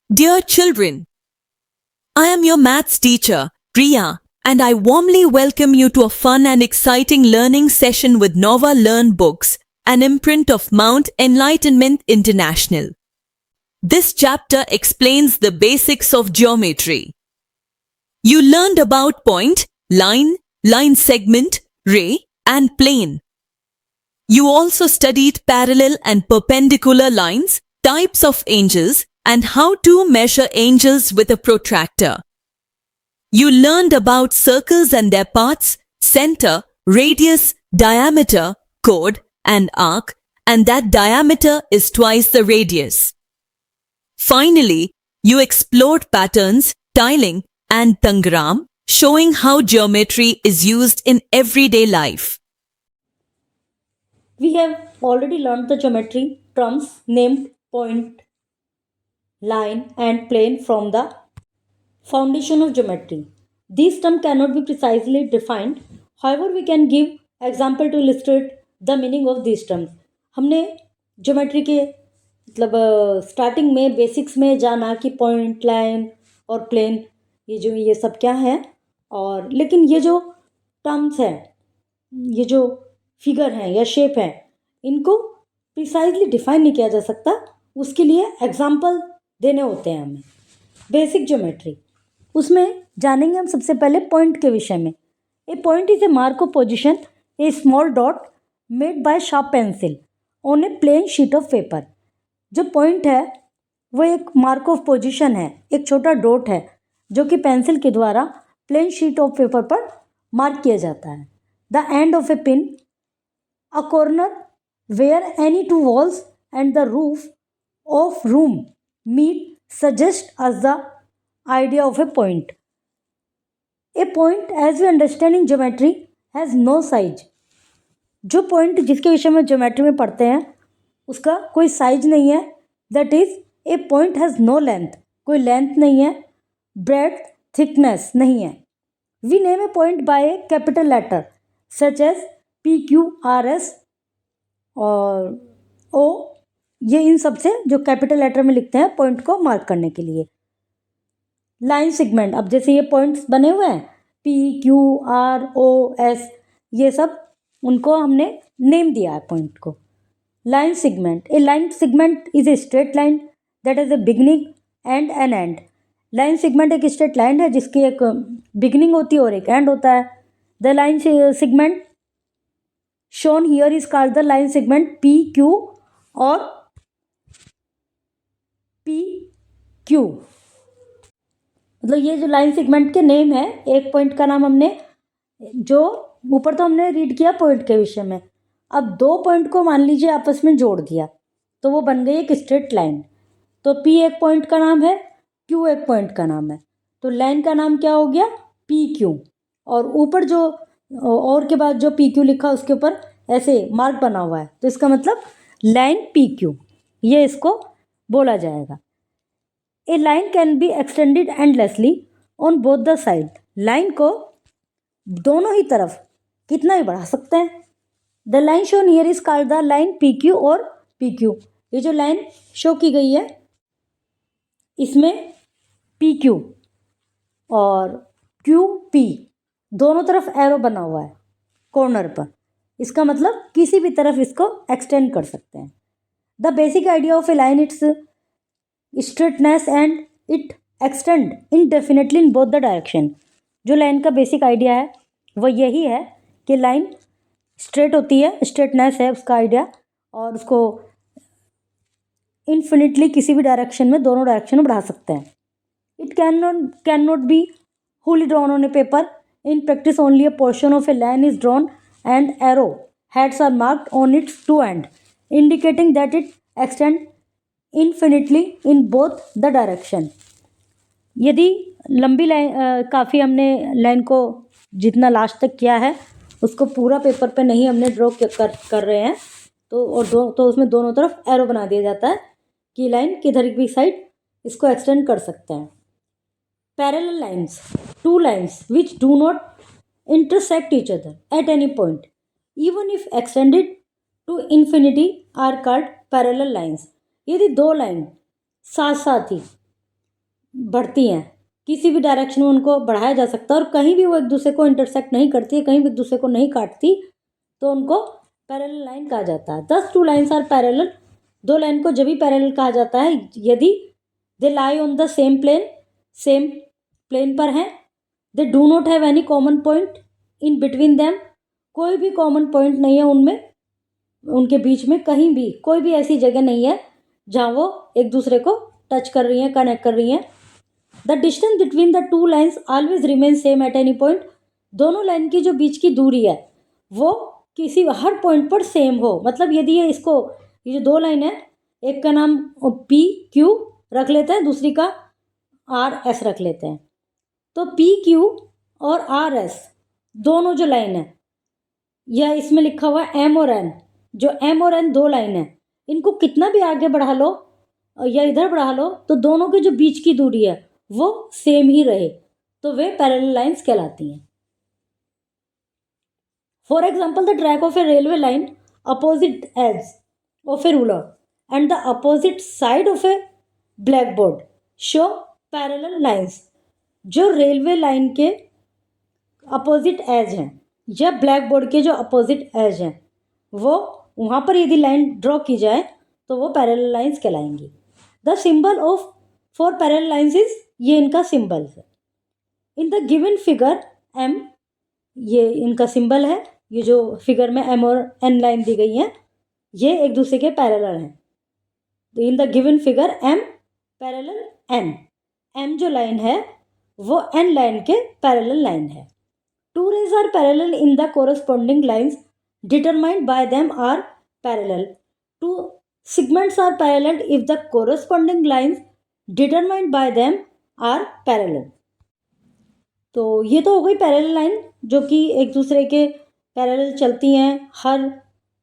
Dear children, I am your maths teacher, Priya, and I warmly welcome you to a fun and exciting learning session with Nova Learn Books, an imprint of Mount Enlightenment International. This chapter explains the basics of geometry. You learned about point, line, line segment, ray, and plane. You also studied parallel and perpendicular lines, types of angles, and how to measure angles with a protractor. You learned about circles and their parts, center, radius, diameter, chord, and arc, and that diameter is twice the radius. Finally, you explored patterns, tiling, and tangram, showing how geometry is used in everyday life. We have already learned the geometry terms named point, line, and plane from the foundation of geometry. These terms cannot be precisely defined. However, we can give example to illustrate the meaning of these terms. हमने geometry के मतलब starting में basics में जाना कि point, line और plane ये सब क्या है, और लेकिन ये जो टर्म्स हैं, ये जो फिगर हैं या शेप हैं, इनको प्रिसाइजली डिफाइन नहीं किया जा सकता. उसके लिए एग्जाम्पल देने होते हैं हमें. बेसिक ज्योमेट्री, उसमें जानेंगे हम सबसे पहले पॉइंट के विषय में. A point is a mark of position, a small dot made by sharp pencil on a plane sheet of paper. जो पॉइंट है वो एक मार्क ऑफ पोजिशन है, एक छोटा डॉट है जो कि पेंसिल के द्वारा प्लेन शीट ऑफ पेपर पर मार्क किया जाता है. The end of A pin, a corner where any two walls and the roof of room meet suggest us the idea of a point. A point, as we understand in geometry, has no size. जो point जिसके विषय में geometry में पढ़ते हैं उसका कोई size नहीं है. That is a point has no length, कोई लेंथ नहीं है. ब्रेड्थ, थिकनेस नहीं है. We name a point by a capital letter such as PQRS और O. ये इन सब से जो कैपिटल लेटर में लिखते हैं पॉइंट को मार्क करने के लिए. लाइन सेगमेंट, अब जैसे ये पॉइंट्स बने हुए हैं PQROS, ये सब उनको हमने नेम दिया है पॉइंट को. Line segment, a line segment is a straight line that is a beginning and an end. Line segment एक स्ट्रेट लाइन है जिसकी एक बिगनिंग होती है और एक एंड होता है. The line segment shown here is called the line segment PQ और PQ. मतलब ये जो लाइन सेगमेंट के नेम है, एक पॉइंट का नाम हमने जो ऊपर तो हमने रीड किया पॉइंट के विषय में. अब दो पॉइंट को मान लीजिए आपस में जोड़ दिया तो वो बन गई एक स्ट्रेट लाइन. तो P एक पॉइंट का नाम है, Q एक पॉइंट का नाम है, तो लाइन का नाम क्या हो गया PQ. और ऊपर जो और के बाद जो PQ लिखा उसके ऊपर ऐसे मार्क बना हुआ है तो इसका मतलब लाइन PQ, ये इसको बोला जाएगा. A line can be extended endlessly on both the side. Line को दोनों ही तरफ कितना ही बढ़ा सकते हैं. The line shown here is called the line PQ और PQ. ये जो लाइन शो की गई है इसमें PQ और QP दोनों तरफ एरो बना हुआ है कॉर्नर पर. इसका मतलब किसी भी तरफ इसको एक्सटेंड कर सकते हैं. The basic idea of A line it's straightness and it extend indefinitely in both the direction. जो लाइन का बेसिक आइडिया है वह यही है कि लाइन स्ट्रेट होती है, स्ट्रेटनेस है उसका आइडिया, और उसको इन्फिनिटली किसी भी डायरेक्शन में, दोनों डायरेक्शन में बढ़ा सकते हैं. It can not be wholly drawn on a paper. In practice, only a portion of a line is drawn and arrow heads are marked on its two ends, indicating that it extends infinitely in both the direction. यदि लंबी line काफ़ी हमने line को जितना last तक किया है उसको पूरा पेपर पे नहीं हमने ड्रॉ कर रहे हैं तो उसमें दोनों तरफ एरो बना दिया जाता है कि लाइन किधर भी साइड इसको एक्सटेंड कर सकते हैं. Parallel lines, two lines which do not intersect each other at any point, even if extended to infinity, are called parallel lines. यदि दो लाइन साथ साथ ही बढ़ती हैं, किसी भी डायरेक्शन में उनको बढ़ाया जा सकता है और कहीं भी वो एक दूसरे को इंटरसेक्ट नहीं करती है, कहीं भी एक दूसरे को नहीं काटती, तो उनको पैरेलल लाइन कहा जाता है। Thus two lines are parallel, दो लाइन को जब भी पैरेलल कहा जाता है यदि they lie on the same plane पर हैं, they do not have any common point in between them, कोई भी कॉमन पॉइंट नहीं है उनमें, उनके बीच में कहीं भी कोई भी ऐसी जगह नहीं है जहाँ वो एक दूसरे को टच कर रही हैं, कनेक्ट कर रही हैं। The distance between the two lines always remain same at any point, दोनों लाइन की जो बीच की दूरी है वो किसी हर पॉइंट पर सेम हो। मतलब यदि ये जो दो लाइन है, एक का नाम पी क्यू रख लेते हैं, दूसरी का आर एस रख लेते हैं, तो पी क्यू और आर एस दोनों जो लाइन है, यह इसमें लिखा हुआ है एम और एन, जो एम और एन दो लाइन है, इनको कितना भी आगे बढ़ा लो या इधर बढ़ा लो तो दोनों के जो बीच की दूरी है वो सेम ही रहे, तो वे पैरेलल लाइंस कहलाती हैं। For example, the track of a railway line opposite edge of a ruler and the opposite side of a blackboard show parallel lines. जो रेलवे लाइन के अपोजिट एज हैं या black board के जो opposite edge हैं, वो वहाँ पर यदि लाइन ड्रॉ की जाए तो वो पैरेलल लाइंस कहलाएंगी। The symbol of for parallel lines is, ये इनका सिंबल है। In the given figure M, ये इनका सिंबल है, ये जो फिगर में एम और एन लाइन दी गई हैं ये एक दूसरे के पैरेलल हैं। तो in the given figure M parallel N, M जो लाइन है वो एन लाइन के पैरेलल लाइन है। Two rays are parallel in the corresponding lines determined by them are parallel. Two segments are parallel if the corresponding lines determined by them are parallel. तो ये तो हो गई parallel line जो कि एक दूसरे के पैरेलल चलती हैं, हर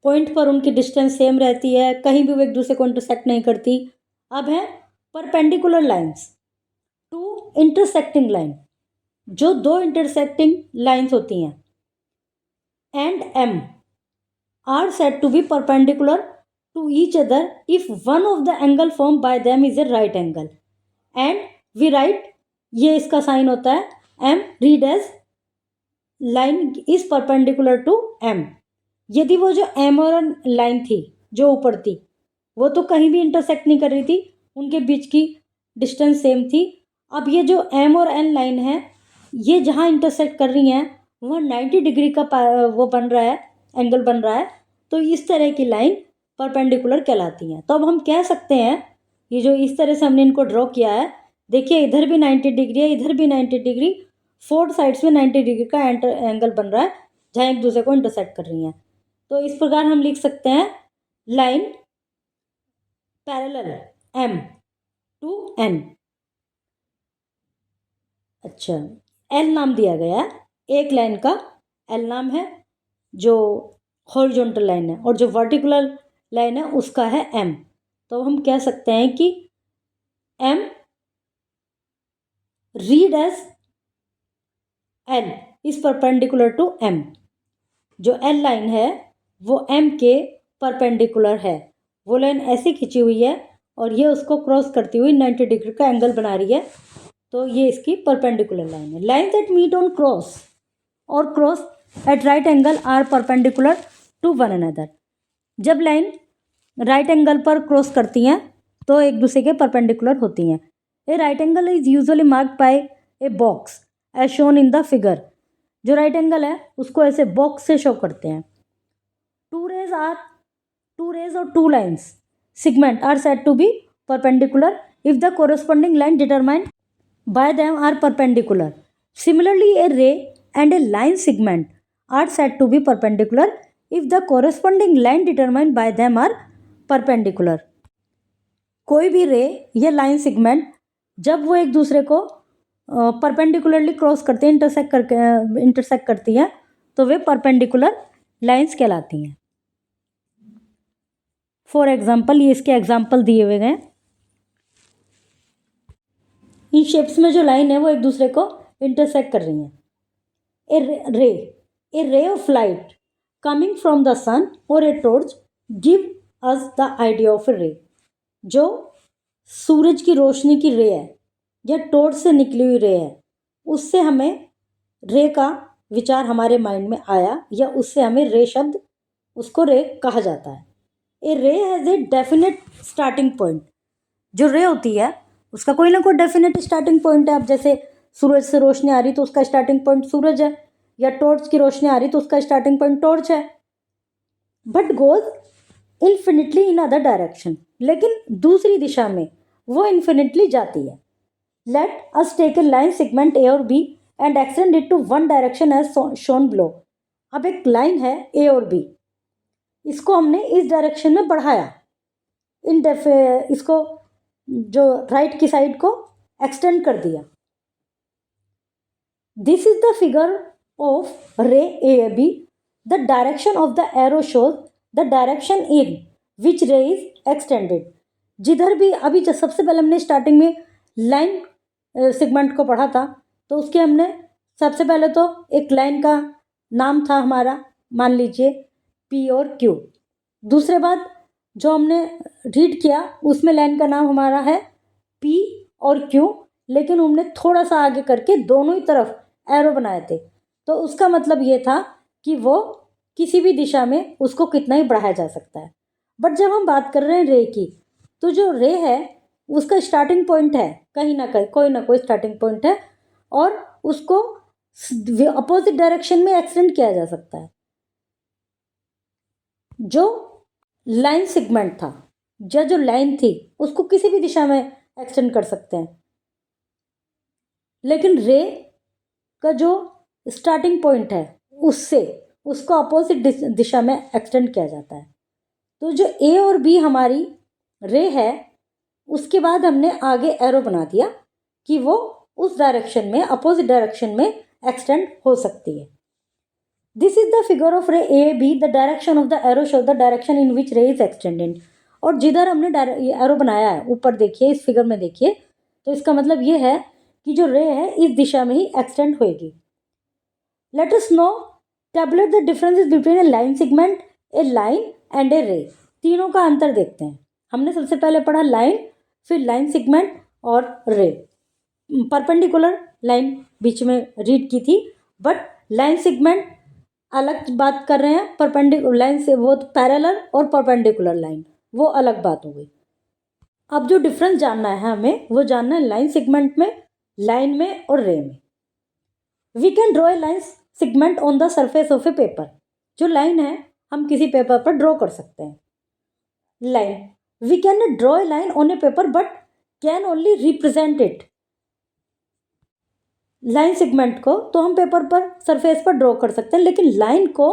पॉइंट पर उनकी डिस्टेंस सेम रहती है, कहीं भी वो एक दूसरे को इंटरसेक्ट नहीं करती। अब है perpendicular lines, two intersecting line, जो दो इंटरसेक्टिंग लाइंस होती हैं and M are said to be perpendicular to each other if one of the angle formed by them is a right angle, and we write, ये इसका sign होता है m, read as line is perpendicular to m। यदि वो जो m और line थी जो ऊपर थी वो तो कहीं भी इंटरसेक्ट नहीं कर रही थी, उनके बीच की डिस्टेंस सेम थी। अब ये जो m और n लाइन है ये जहाँ इंटरसेक्ट कर रही हैं वह 90 डिग्री का वो बन रहा है, एंगल बन रहा है, तो इस तरह की लाइन परपेंडिकुलर कहलाती हैं। तो अब हम कह सकते हैं ये जो इस तरह से हमने इनको ड्रॉ किया है, देखिए इधर भी 90 डिग्री है, इधर भी 90 डिग्री, फोर साइड्स में 90 डिग्री का एंगल बन रहा है जहाँ एक दूसरे को इंटरसेक्ट कर रही हैं। तो इस प्रकार हम लिख सकते हैं line parallel M to N. अच्छा, एल नाम दिया गया है, एक लाइन का एल नाम है जो हॉरिजॉन्टल लाइन है, और जो वर्टिकुलर लाइन है उसका है एम। तो हम कह सकते हैं कि M read as L is perpendicular to M. जो एल लाइन है वो एम के परपेंडिकुलर है, वो लाइन ऐसे खिंची हुई है और ये उसको क्रॉस करती हुई 90 डिग्री का एंगल बना रही है, तो ये इसकी परपेंडिकुलर लाइन है। Line that meet on cross और cross at right angle are perpendicular to one another. जब लाइन राइट एंगल पर क्रॉस करती हैं तो एक दूसरे के परपेंडिकुलर होती हैं। A right angle is usually marked by a box as shown in the figure. जो राइट एंगल है उसको ऐसे बॉक्स से शो करते हैं। टू रेज और two lines segment are said to be perpendicular if the corresponding line determined by them are perpendicular. Similarly, a ray and a line segment are said to be perpendicular if the corresponding line determined by them are perpendicular. कोई भी रे या line segment जब वो एक दूसरे को perpendicularly cross करते हैं, इंटरसेक्ट करती हैं, तो वे परपेंडिकुलर लाइंस कहलाती हैं। फॉर एग्जाम्पल, ये इसके एग्जाम्पल दिए हुए हैं। इन शेप्स में जो लाइन है वो एक दूसरे को इंटरसेक्ट कर रही हैं। A ray of light coming from the sun और a torch give us the idea of a ray. जो सूरज की रोशनी की रे है या टॉर्च से निकली हुई रे है, उससे हमें रे का विचार हमारे माइंड में आया, या उससे हमें रे शब्द, उसको रे कहा जाता है। ए रे has a definite starting point. जो रे होती है उसका कोई ना कोई डेफिनेट स्टार्टिंग पॉइंट है। अब जैसे सूरज से रोशनी आ रही तो उसका स्टार्टिंग पॉइंट सूरज है, या टॉर्च की रोशनी आ रही तो उसका स्टार्टिंग पॉइंट टॉर्च है। But goes infinitely in other direction, लेकिन दूसरी दिशा में वो इन्फिनिटली जाती है। Let us take a line segment A और B and extend it to one direction as shown below. अब एक लाइन है ए और बी, इसको हमने इस डायरेक्शन में बढ़ाया, इसको जो राइट की साइड को एक्सटेंड कर दिया। This is the figure of ray A B. The direction of the arrow shows the direction in which ray is extended. जिधर भी अभी जो सबसे पहले हमने स्टार्टिंग में लाइन सेगमेंट को पढ़ा था, तो उसके हमने सबसे पहले तो एक लाइन का नाम था हमारा, मान लीजिए पी और क्यू। दूसरे बाद जो हमने रीड किया उसमें लाइन का नाम हमारा है पी और क्यू, लेकिन हमने थोड़ा सा आगे करके दोनों ही तरफ एरो बनाए थे। तो उसका मतलब ये था कि वो किसी भी दिशा में उसको कितना ही बढ़ाया जा सकता है। बट जब हम बात कर रहे हैं रे की, तो जो रे है उसका स्टार्टिंग पॉइंट है, कहीं ना कहीं कोई ना कोई स्टार्टिंग पॉइंट है, और उसको अपोजिट डायरेक्शन में एक्सटेंड किया जा सकता है। जो लाइन सेगमेंट था या जो लाइन थी उसको किसी भी दिशा में एक्सटेंड कर सकते हैं, लेकिन रे का जो स्टार्टिंग पॉइंट है उससे उसको अपोजिट दिशा में एक्सटेंड किया जाता है। तो जो ए और बी हमारी रे है, उसके बाद हमने आगे एरो बना दिया कि वो उस डायरेक्शन में, अपोजिट डायरेक्शन में एक्सटेंड हो सकती है। This is the figure of ray A B. The direction of the arrow show the direction in which ray is extended. और जिधर हमने एरो बनाया है, ऊपर देखिए, इस फिगर में देखिए, तो इसका मतलब ये है कि जो रे है इस दिशा में ही एक्सटेंड होएगी। Let us now tabulate the differences between a line segment, a line and a ray. तीनों का अंतर देखते हैं। हमने सबसे पहले पढ़ा लाइन, फिर लाइन सेगमेंट और रे। परपेंडिकुलर लाइन बीच में रीड की थी, बट लाइन सेगमेंट अलग बात कर रहे हैं, परपेंडिकुलर लाइन से वो पैरेलल और परपेंडिकुलर लाइन वो अलग बात हो गई। अब जो डिफरेंस जानना है हमें, वो जानना है लाइन सेगमेंट में, लाइन में और रे में। We can draw a line segment on the surface of a paper. जो लाइन है हम किसी पेपर पर ड्रॉ कर सकते हैं। Line, we can draw a line on a paper but can only represent it. Line segment को तो हम पेपर पर, सरफेस पर ड्रॉ कर सकते हैं, लेकिन लाइन को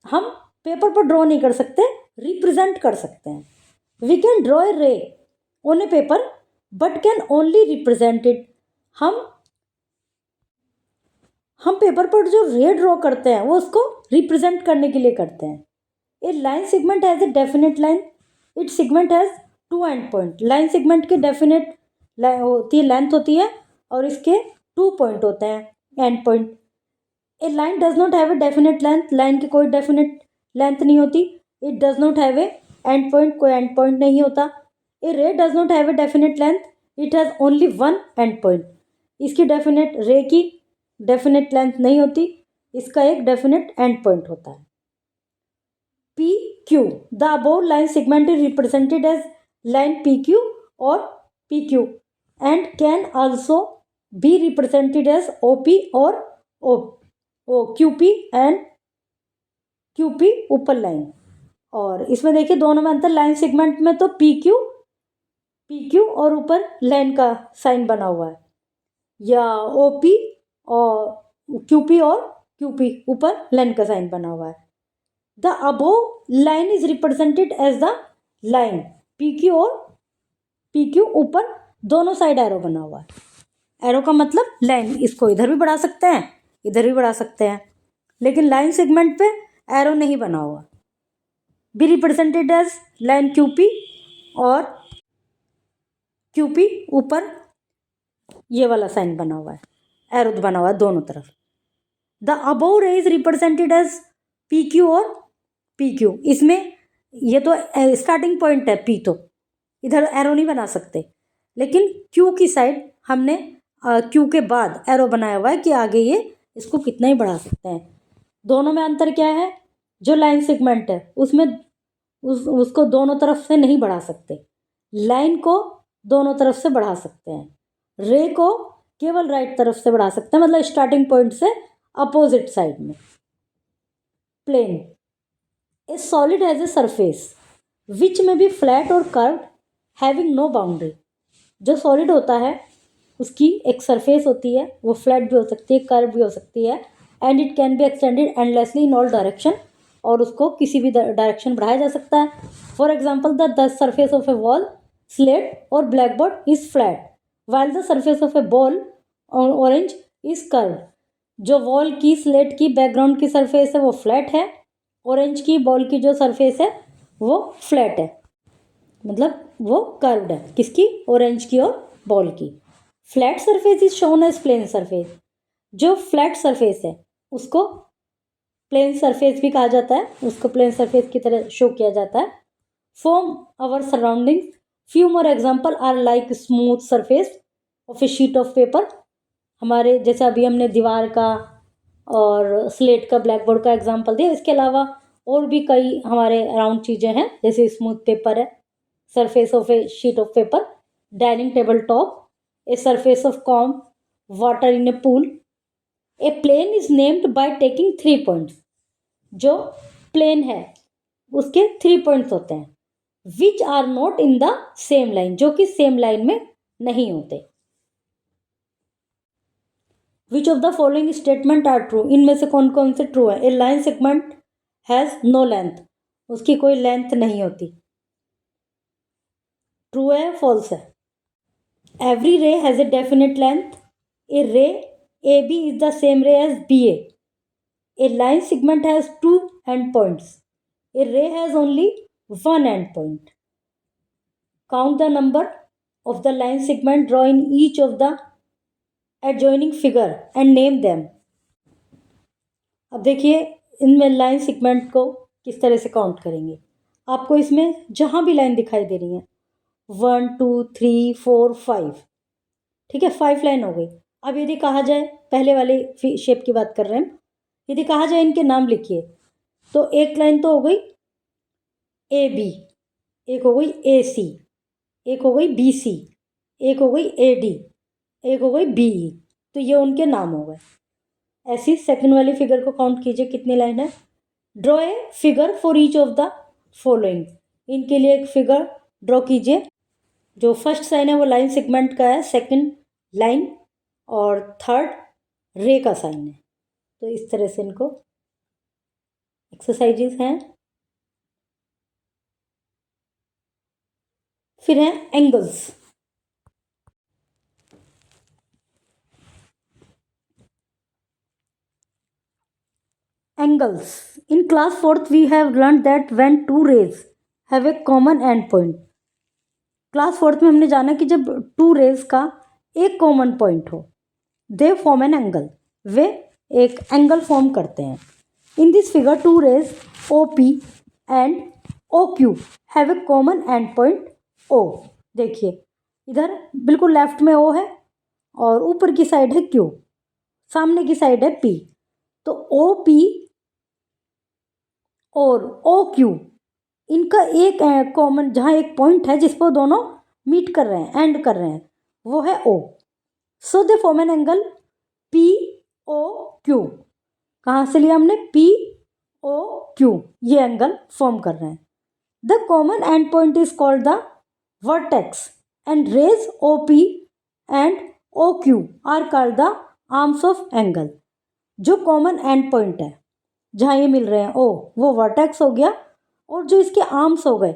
हम पेपर पर ड्रॉ नहीं कर सकते, रिप्रेजेंट कर सकते हैं। वी कैन ड्रॉ ए रे on a paper but can only represent it. हम पेपर पर जो रे ड्रॉ करते हैं वो उसको रिप्रेजेंट करने के लिए करते हैं। A line segment has a definite line, it segment has two end point. Line segment के डेफिनेट होती है, लेंथ होती है, और इसके 2 पॉइंट होते हैं, and point. A line does not have a definite length. Line की कोई डेफिनेट लेंथ नहीं होती। It does not have A and point, कोई एंड पॉइंट नहीं होता। ए रे does not have a definite length, it has only one and point. इसकी definite, रे की डेफिनेट लेंथ नहीं होती, इसका एक डेफिनेट एंड पॉइंट होता है। P Q, the above line segment is represented as line P Q और P Q, and can also be represented as O P और O Q P and Q P ऊपर line. और इसमें देखिए दोनों में अंतर, लाइन सेगमेंट में तो पी क्यू और ऊपर लाइन का साइन बना हुआ है, या ओ पी और क्यू पी और क्यू पी ऊपर लाइन का साइन बना हुआ है। The above line is represented as the line P Q और पी क्यू, ऊपर दोनों साइड एरो बना हुआ है। एरो का मतलब लाइन, इसको इधर भी बढ़ा सकते हैं, इधर भी बढ़ा सकते हैं, लेकिन लाइन सेगमेंट पे एरो नहीं बना हुआ। Be represented as line Q P और क्यू पी ऊपर ये वाला साइन बना हुआ है, एरो बना हुआ है दोनों तरफ। The above ray is represented as P Q और पी क्यू। इसमें ये तो स्टार्टिंग पॉइंट है पी, तो इधर एरो नहीं बना सकते, लेकिन क्यू की साइड हमने क्यू के बाद एरो बनाया हुआ है कि आगे ये इसको कितना ही बढ़ा सकते हैं। दोनों में अंतर क्या है, जो लाइन सेगमेंट है उसमें उसको दोनों तरफ से नहीं बढ़ा सकते, लाइन को दोनों तरफ से बढ़ा सकते हैं, रे को केवल राइट तरफ से बढ़ा सकते हैं, मतलब स्टार्टिंग पॉइंट से अपोजिट साइड में। Plane, a solid has a surface which may be flat और कर्व्ड हैविंग नो बाउंड्री। जो सॉलिड होता है उसकी एक सरफेस होती है, वो फ्लैट भी हो सकती है, कर्व भी हो सकती है, and it can be extended endlessly in all direction, और उसको किसी भी डायरेक्शन बढ़ाया जा सकता है। For example the surface of a wall, slate और blackboard is flat while the surface of a ball orange is curve. जो वॉल की, स्लेट की, बैकग्राउंड की सरफेस है वो फ्लैट है, ऑरेंज की बॉल की जो सरफेस है वो फ्लैट है, मतलब वो कर्व्ड है, किसकी, ऑरेंज की और बॉल की। Flat surface is shown as plane surface. जो फ्लैट सरफेस है उसको प्लेन सरफेस भी कहा जाता है, उसको प्लेन सरफेस की तरह शो किया जाता है। From our surroundings, few more example are like smooth surface of a sheet of paper. हमारे जैसे अभी हमने दीवार का और स्लेट का, ब्लैक बोर्ड का एग्जाम्पल दिया, इसके अलावा और भी कई हमारे अराउंड चीज़ें हैं, जैसे स्मूथ पेपर है, surface of a sheet of paper, dining table top, a surface of calm, water in a pool. A plane is named by taking 3 points. जो प्लेन है उसके 3 पॉइंट्स होते हैं, which are not in the same line, जो कि same line में नहीं होते। Which of the following statement are true, इनमें से कौन कौन से ट्रू है। A line segment has no length, उसकी कोई लेंथ नहीं होती, ट्रू है, फॉल्स है। Every ray has a definite length, a ray A B is the same ray as B A. A line segment has 2 end points, a ray has only 1 end point. Count the number of the line segment, draw in each of the adjoining figure and name them. अब देखिए इनमें line segment को किस तरह से count करेंगे। आपको इसमें जहाँ भी लाइन दिखाई दे रही है 1 2 3 4 5, ठीक है, 5 लाइन हो गई। अब यदि कहा जाए, पहले वाले शेप की बात कर रहे हैं, यदि कहा जाए इनके नाम लिखिए, तो एक लाइन तो हो गई ए बी, एक हो गई ए सी, एक हो गई बी सी, एक हो गई ए डी, एक हो गई बी ई, तो ये उनके नाम हो गए। ऐसी सेकंड वाली फिगर को काउंट कीजिए कितनी लाइन है। Draw a figure for each of the following, इनके लिए एक फिगर ड्रॉ कीजिए। जो फर्स्ट साइन है वो लाइन सेगमेंट का है, सेकंड लाइन और थर्ड रे का साइन है। तो इस तरह से इनको एक्सरसाइजेस हैं। फिर हैं angles. Angles. In class 4th we have learned that when two rays have a common end point. Class 4th में हमने जाना कि जब 2 रेज का एक कॉमन पॉइंट हो, दे फॉर्म एन एंगल, वे एक एंगल फॉर्म करते हैं। In this figure 2 rays O P and O Q have a common end point O. देखिए इधर बिल्कुल लेफ्ट में ओ है और ऊपर की साइड है क्यू, सामने की साइड है पी। तो ओ पी और ओ क्यू इनका एक कॉमन, जहाँ एक पॉइंट है जिस पर दोनों मीट कर रहे हैं, एंड कर रहे हैं, वो है O. So they form an angle P O Q. कहाँ से लिया हमने, पी ओ क्यू, ये एंगल फॉर्म कर रहे हैं। The common end point is called the vertex and rays O P and O Q are called the arms of angle. जो common end point है जहाँ ये मिल रहे हैं ओ, वो वर्टेक्स हो गया, और जो इसके आर्म्स हो गए,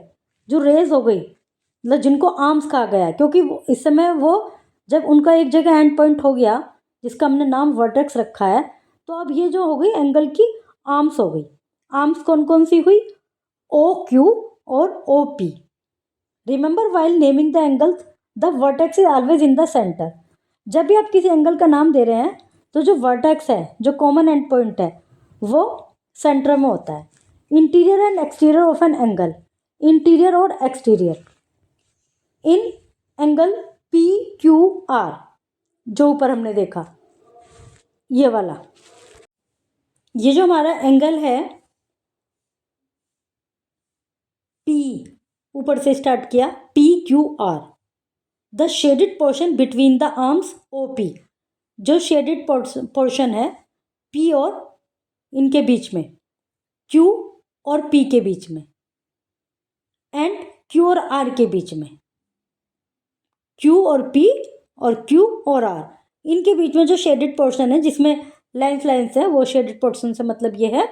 जो रेज हो गई, मतलब जिनको आर्म्स कहा गया, क्योंकि इस समय वो जब उनका एक जगह एंड पॉइंट हो गया जिसका हमने नाम वर्टेक्स रखा है, तो अब ये जो हो गई एंगल की आर्म्स हो गई। आर्म्स कौन कौन सी हुई, ओ क्यू और O P. Remember while naming the angles the vertex is always in the centre. जब भी आप किसी एंगल का नाम दे रहे हैं तो जो वर्टेक्स है, जो कॉमन एंड पॉइंट है, वो सेंटर में होता है। Interior and exterior of an angle, interior और एक्सटीरियर। इन एंगल PQR, जो ऊपर हमने देखा ये वाला, ये जो हमारा एंगल है P, ऊपर से स्टार्ट किया PQR, the shaded portion between the arms OP, जो शेडेड पोर्शन है P और इनके बीच में, Q और P के बीच में, एंड Q और R के बीच में, Q और P और Q और R, इनके बीच में जो शेडेड पोर्शन है जिसमें लाइन्स है, वो शेडेड पोर्शन से मतलब ये है।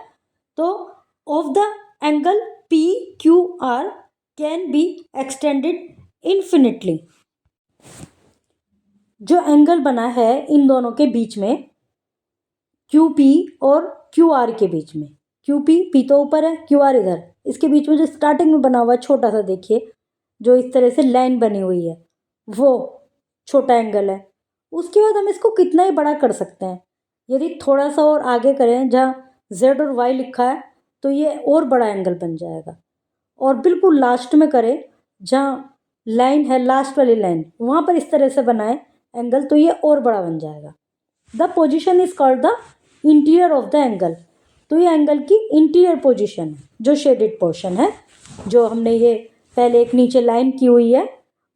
तो of the angle PQR can be extended infinitely, जो एंगल बना है इन दोनों के बीच में, QP और QR के बीच में, QP, P तो ऊपर है, QR इधर, इसके बीच में जो स्टार्टिंग में बना हुआ है छोटा सा, देखिए जो इस तरह से लाइन बनी हुई है, वो छोटा एंगल है। उसके बाद हम इसको कितना ही बड़ा कर सकते हैं, यदि थोड़ा सा और आगे करें जहाँ Z और Y लिखा है तो ये और बड़ा एंगल बन जाएगा, और बिल्कुल लास्ट में करें जहाँ लाइन है, लास्ट वाली लाइन, वहाँ पर इस तरह से बनाए एंगल तो ये और बड़ा बन जाएगा। The position is called the interior of the angle, तो ये एंगल की इंटीरियर पोजिशन है, जो शेडेड पोर्शन है, जो हमने ये पहले एक नीचे लाइन की हुई है,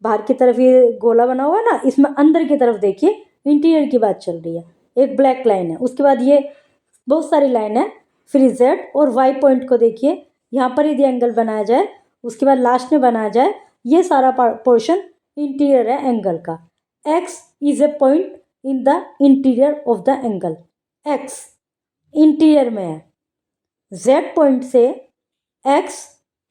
बाहर की तरफ ये गोला बना हुआ है ना, इसमें अंदर की तरफ देखिए इंटीरियर की बात चल रही है, एक ब्लैक लाइन है, उसके बाद ये बहुत सारी लाइन है, फिर Z और Y पॉइंट को देखिए, यहाँ पर यदि एंगल बनाया जाए, उसके बाद लास्ट में बनाया जाए, ये सारा पोर्शन इंटीरियर है एंगल का। X is a point in the interior of the angle, X interior में है, Z पॉइंट से X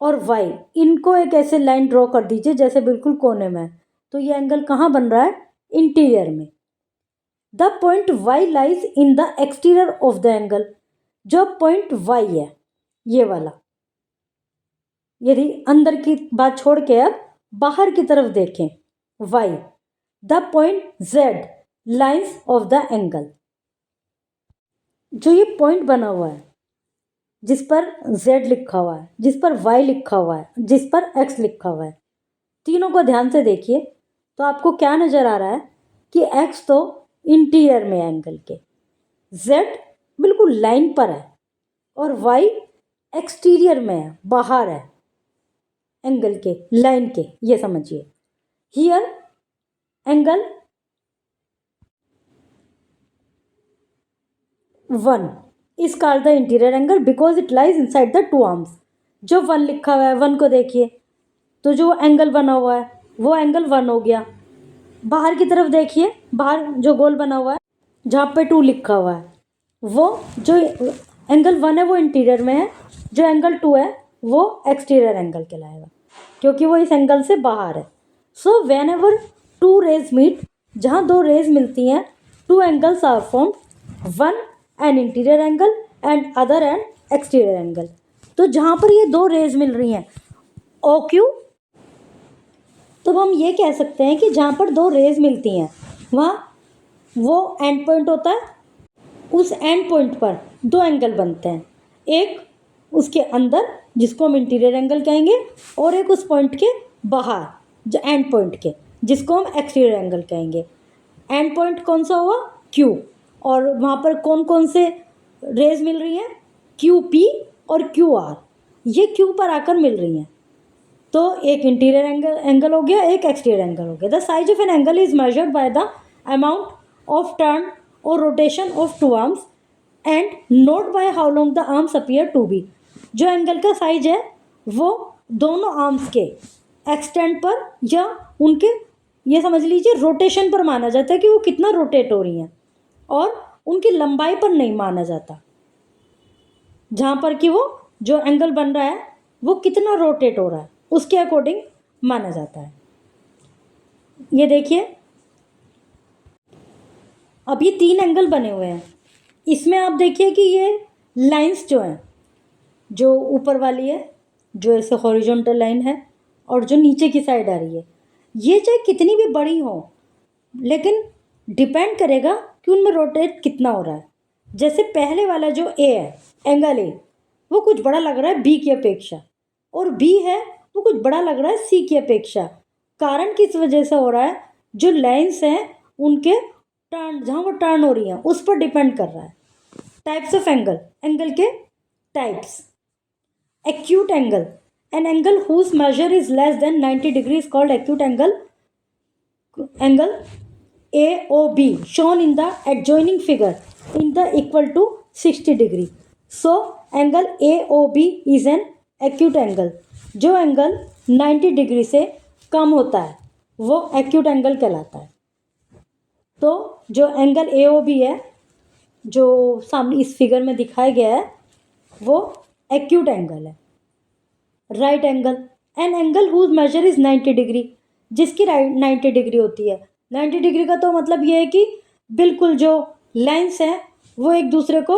और Y, इनको एक ऐसे लाइन ड्रॉ कर दीजिए जैसे बिल्कुल कोने में है, तो ये एंगल कहाँ बन रहा है, इंटीरियर में। The point Y lies in the exterior of the angle, जो पॉइंट Y है ये वाला, यदि अंदर की बात छोड़ के अब बाहर की तरफ देखें, Y, the point Z lines of the angle, जो ये पॉइंट बना हुआ है जिस पर Z लिखा हुआ है, जिस पर Y लिखा हुआ है, जिस पर X लिखा हुआ है, तीनों को ध्यान से देखिए तो आपको क्या नज़र आ रहा है कि X तो इंटीरियर में है एंगल के, Z बिल्कुल लाइन पर है, और Y एक्सटीरियर में है, बाहर है एंगल के, लाइन के, ये समझिए। Here angle 1 is called the interior angle because it lies inside the two arms, जो 1 लिखा हुआ है, 1 को देखिए, तो जो एंगल बना हुआ है वो एंगल 1 हो गया। बाहर की तरफ देखिए, बाहर जो गोल बना हुआ है जहाँ पे 2 लिखा हुआ है, वो जो एंगल 1 है वो इंटीरियर में है, जो एंगल 2 है वो एक्सटीरियर एंगल कहलाएगा, क्योंकि वो इस एंगल से बाहर है। So whenever 2 rays meet, जहाँ 2 रेज मिलती हैं, 2 angles are formed, 1 an interior angle and other an exterior angle. तो जहाँ पर ये 2 रेज मिल रही हैं OQ, तो हम ये कह सकते हैं कि जहाँ पर 2 रेज मिलती हैं वहाँ वो एंड पॉइंट होता है, उस एंड पॉइंट पर 2 एंगल बनते हैं, एक उसके अंदर जिसको हम इंटीरियर एंगल कहेंगे, और एक उस पॉइंट के बाहर जो एंड पॉइंट के, जिसको हम एक्सटीरियर एंगल कहेंगे। एंड पॉइंट कौन सा हुआ, Q, और वहाँ पर कौन कौन से रेज मिल रही हैं, QP और QR, ये Q पर आकर मिल रही हैं, तो एक इंटीरियर एंगल हो गया, एक एक्सटीरियर एंगल हो गया। The size of an angle is measured by the amount of turn और rotation of 2 arms and not by how long the arms appear to be, जो एंगल का साइज है वो दोनों आर्म्स के एक्सटेंड पर या उनके, ये समझ लीजिए रोटेशन पर माना जाता है कि वो कितना रोटेट हो रही हैं, और उनकी लंबाई पर नहीं माना जाता, जहाँ पर कि वो जो एंगल बन रहा है वो कितना रोटेट हो रहा है उसके अकॉर्डिंग माना जाता है। ये देखिए अब ये 3 एंगल बने हुए हैं, इसमें आप देखिए कि ये लाइंस जो हैं, जो ऊपर वाली है जो ऐसे हॉरिजॉन्टल लाइन है, और जो नीचे की साइड आ रही है, ये चाहे कितनी भी बड़ी हो लेकिन डिपेंड करेगा कि उनमें रोटेट कितना हो रहा है। जैसे पहले वाला जो A है, एंगल A, वो कुछ बड़ा लग रहा है B की अपेक्षा, और B है वो कुछ बड़ा लग रहा है C की अपेक्षा। कारण किस वजह से हो रहा है, जो लाइन्स हैं उनके टर्न, जहाँ वो टर्न हो रही हैं उस पर डिपेंड कर रहा है। टाइप्स ऑफ एंगल, एंगल के types. Acute angle, an angle whose measure is less than 90 degree is called acute angle. Angle AOB shown in the adjoining figure in the equal to 60 degree. So angle AOB is an acute angle. जो angle 90 degree से कम होता है वो acute angle कहलाता है। तो जो angle AOB है जो सामने इस फिगर में दिखाया गया है वो एक्यूट एंगल है। Right angle, an angle whose measure is 90 degree, जिसकी राइट 90 डिग्री होती है। 90 डिग्री का तो मतलब ये है कि बिल्कुल जो लाइन्स हैं वो एक दूसरे को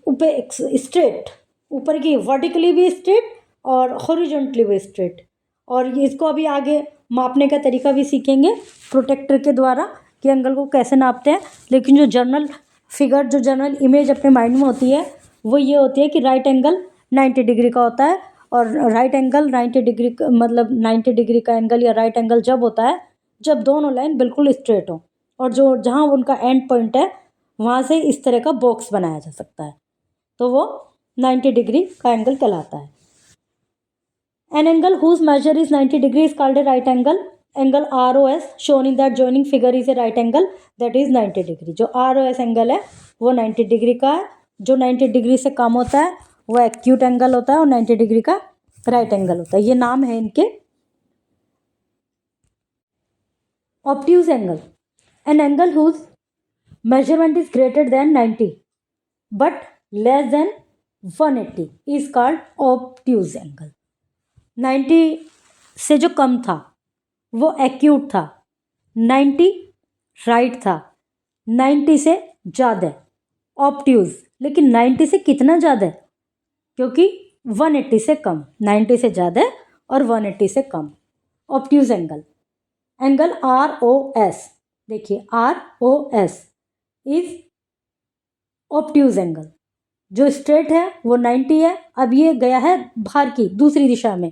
ऊपर स्ट्रेट, ऊपर की वर्टिकली भी स्ट्रेट और हॉरिजॉन्टली भी स्ट्रेट। और इसको अभी आगे मापने का तरीका भी सीखेंगे प्रोटेक्टर के द्वारा कि एंगल को कैसे नापते हैं। लेकिन जो जनरल फिगर, जो जनरल इमेज अपने माइंड में होती है वो ये होती है कि राइट एंगल 90 डिग्री का होता है। और राइट एंगल 90 डिग्री मतलब 90 डिग्री का एंगल या राइट एंगल जब होता है जब दोनों लाइन बिल्कुल स्ट्रेट हो और जो जहाँ उनका एंड पॉइंट है वहाँ से इस तरह का बॉक्स बनाया जा सकता है, तो वो 90 डिग्री का एंगल कहलाता है। An angle whose measure is 90 degree is called a right angle. Angle ROS shown in that joining figure is a right angle that is 90 degree. जो ROS एंगल है वो 90 डिग्री का है। जो 90 डिग्री से कम होता है वो एक्यूट एंगल होता है और 90 डिग्री का राइट एंगल होता है। ये नाम है इनके। Obtuse angle, an angle whose measurement is greater than 90 but less than 180 is called obtuse angle. 90 से जो कम था वो एक्यूट था, 90 राइट था, 90 से ज़्यादा ऑब्ट्यूज। लेकिन 90 से कितना ज़्यादा है? क्योंकि 180 से कम, 90 से ज़्यादा और 180 से कम। ऑब्ट्यूज एंगल, एंगल ROS, देखिए ROS इज ऑब्ट्यूज एंगल। जो स्ट्रेट है वो 90 है, अब ये गया है बाहर की दूसरी दिशा में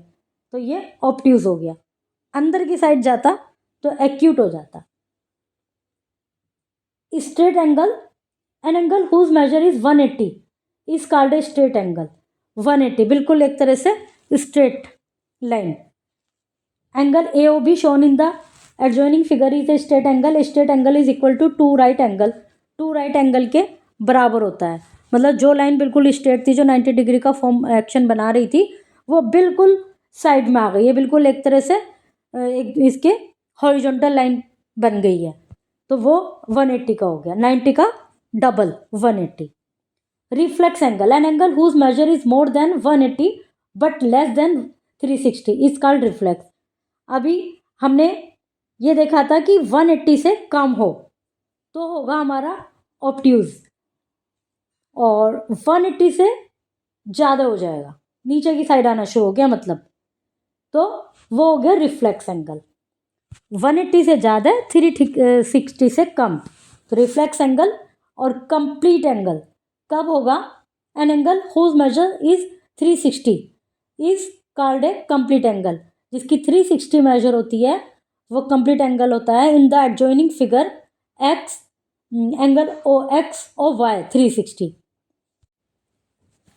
तो ये ऑब्ट्यूज हो गया। अंदर की साइड जाता तो एक्यूट हो जाता। Straight angle, an angle whose measure is 180 is called a straight angle. 180 बिल्कुल एक तरह से straight line. Angle AOB shown in the adjoining figure is a straight angle. A straight angle is equal to 2 right angle. 2 right angle के बराबर होता है। मतलब जो लाइन बिल्कुल स्ट्रेट थी, जो 90 डिग्री का फॉर्म एक्शन बना रही थी, वो बिल्कुल साइड में आ गई है, बिल्कुल एक तरह से एक इसके हॉरिजॉन्टल लाइन बन गई है, तो वो 180 का हो गया। 90 का double 180। Reflex angle, an angle whose measure is more than 180 but less than 360 is called reflex. अभी हमने ये देखा था कि 180 से कम हो तो होगा हमारा ऑब्ट्यूज और 180 से ज़्यादा हो जाएगा, नीचे की साइड आना शुरू हो गया मतलब, तो वो हो गया रिफ्लेक्स एंगल। 180 से ज़्यादा, 360 से कम, तो रिफ्लेक्स एंगल। और कंप्लीट एंगल कब होगा? An angle whose measure is 360 is called a complete angle. जिसकी 360 मेजर होती है वो कंप्लीट एंगल होता है। In the adjoining figure x angle OX और Y 360।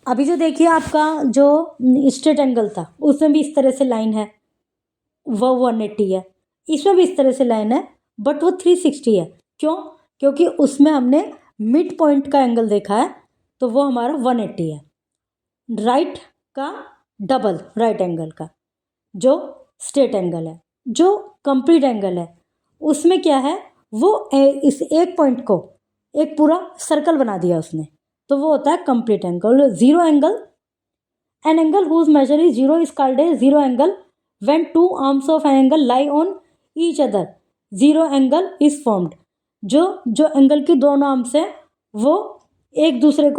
अभी जो देखिए आपका जो स्ट्रेट एंगल था उसमें भी इस तरह से लाइन है, वो 180 है। इसमें भी इस तरह से लाइन है बट वो 360 है। क्यों? क्योंकि उसमें हमने मिड पॉइंट का एंगल देखा है तो वो हमारा 180 है। राइट का डबल राइट एंगल का जो स्ट्रेट एंगल है। जो कंप्लीट एंगल है उसमें क्या है, वो इस एक पॉइंट को एक पूरा सर्कल बना दिया उसने, तो वो होता है complete angle. Zero angle, an angle whose measure is zero is called a zero angle when two arms of an angle lie on each other, zero angle is formed. जो एंगल की दोनों आर्म्स है वो एक दूसरे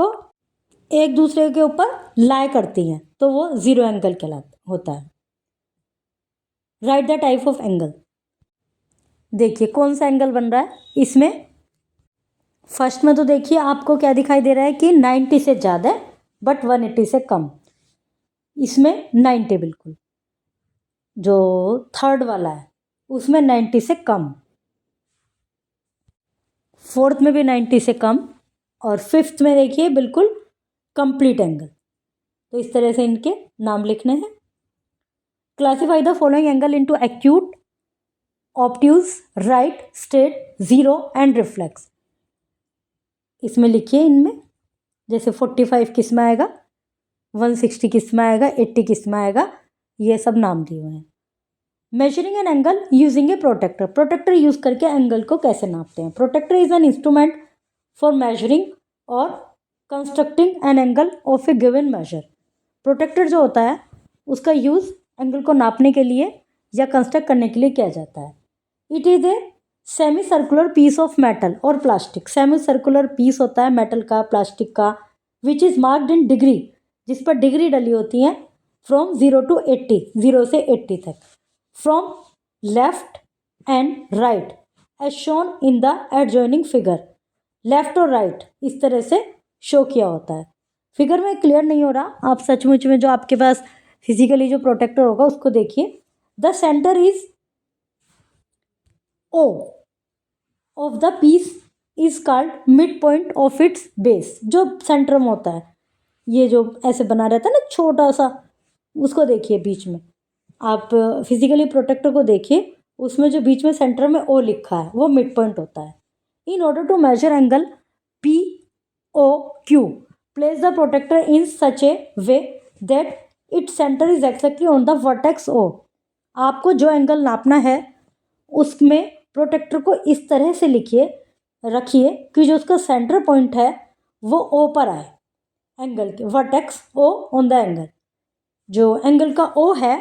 के ऊपर लाई करती हैं तो वो जीरो एंगल कहलाता होता है। Right the type of angle, देखिए कौन सा एंगल बन रहा है इसमें। फर्स्ट में तो देखिए आपको क्या दिखाई दे रहा है कि 90 से ज़्यादा बट 180 से कम। इसमें 90 बिल्कुल। जो थर्ड वाला है उसमें 90 से कम, फोर्थ में भी 90 से कम, और फिफ्थ में देखिए बिल्कुल कंप्लीट एंगल। तो इस तरह से इनके नाम लिखने हैं। Classify the following angle into acute, obtuse, right, straight, zero and reflex. इसमें लिखिए इनमें, जैसे 45 किस में आएगा, 160 किस में आएगा, 80 किस में आएगा, ये सब नाम दिए हुए हैं। Measuring an angle using a protractor, protractor use करके एंगल को कैसे नापते हैं। Protractor is an instrument for measuring और constructing an angle of a given measure. Protractor जो होता है उसका यूज एंगल को नापने के लिए या कंस्ट्रक्ट करने के लिए किया जाता है। It is a semicircular piece of metal और प्लास्टिक, सेमी सर्कुलर पीस होता है मेटल का, प्लास्टिक का, which is marked in degree, जिस पर डिग्री डली होती हैं, फ्रॉम 0 to 80, 0 से 80 तक, from left and right as shown in the adjoining figure. Left और राइट इस तरह से शो किया होता है। फिगर में क्लियर नहीं हो रहा, आप सचमुच में जो आपके पास फिजिकली जो प्रोटेक्टर होगा उसको देखिए। The centre is O of the piece is called mid point of its base. जो सेंटर में होता है, ये जो ऐसे बना रहता है ना छोटा सा, उसको देखिए बीच में, आप फिजिकली प्रोटेक्टर को देखिए, उसमें जो बीच में सेंटर में ओ लिखा है वो मिड पॉइंट होता है। In order to measure angle P O Q, place the protractor in such a way that its centre is exactly on the vertex O. आपको जो एंगल नापना है उसमें प्रोटेक्टर को इस तरह से रखिए कि जो उसका सेंटर पॉइंट है वो ओ पर आए, एंगल के vertex O on the angle. जो एंगल का ओ है,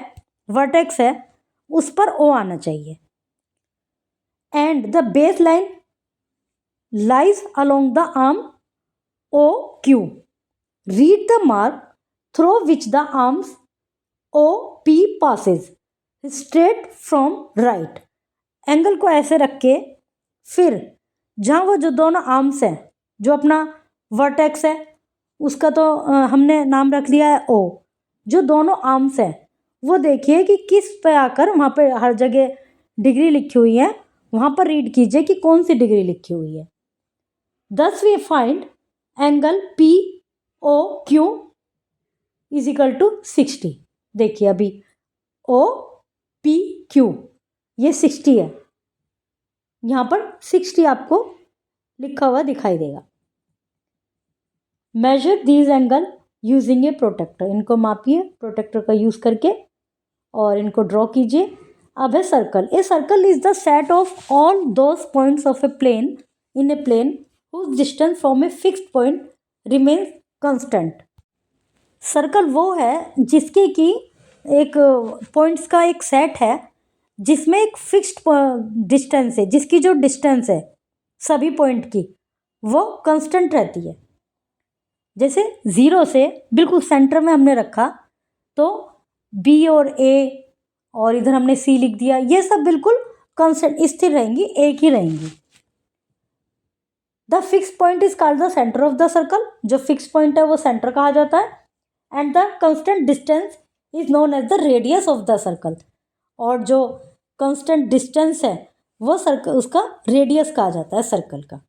वर्टेक्स है, उस पर ओ आना चाहिए। And the base line lies along the arm O Q, read the mark through which the arms O P passes straight from right. Angle को ऐसे रख के फिर जहाँ वो जो दोनों आर्म्स हैं, जो अपना वर्टेक्स है उसका तो हमने नाम रख लिया है ओ, जो दोनों आर्म्स हैं वो देखिए कि किस पे आकर, वहाँ पे हर जगह डिग्री लिखी हुई है, वहाँ पर रीड कीजिए कि कौन सी डिग्री लिखी हुई है। Thus we find angle P O Q is equal to 60। देखिए अभी ओ पी क्यू ये 60 है, यहाँ पर 60 आपको लिखा हुआ दिखाई देगा। Measure these angle using a protractor, इनको मापिए प्रोटेक्टर का यूज करके और इनको ड्रॉ कीजिए। अब है circle. A circle is the set of all those points of a plane in a plane whose distance from a fixed point remains constant. Circle वो है जिसके की एक पॉइंट्स का एक सेट है जिसमें एक फिक्स्ड डिस्टेंस है, जिसकी जो डिस्टेंस है सभी पॉइंट की वो कांस्टेंट रहती है। जैसे 0 से बिल्कुल सेंटर में हमने रखा तो बी और ए और इधर हमने सी लिख दिया, ये सब बिल्कुल कांस्टेंट स्थिर रहेंगी, एक ही रहेंगी। The fix point is called the centre of the circle, जो फिक्स पॉइंट है वो सेंटर कहा जाता है। And the constant distance is known as the radius of the circle, और जो कांस्टेंट डिस्टेंस है वो सर्कल उसका रेडियस कहा जाता है सर्कल का।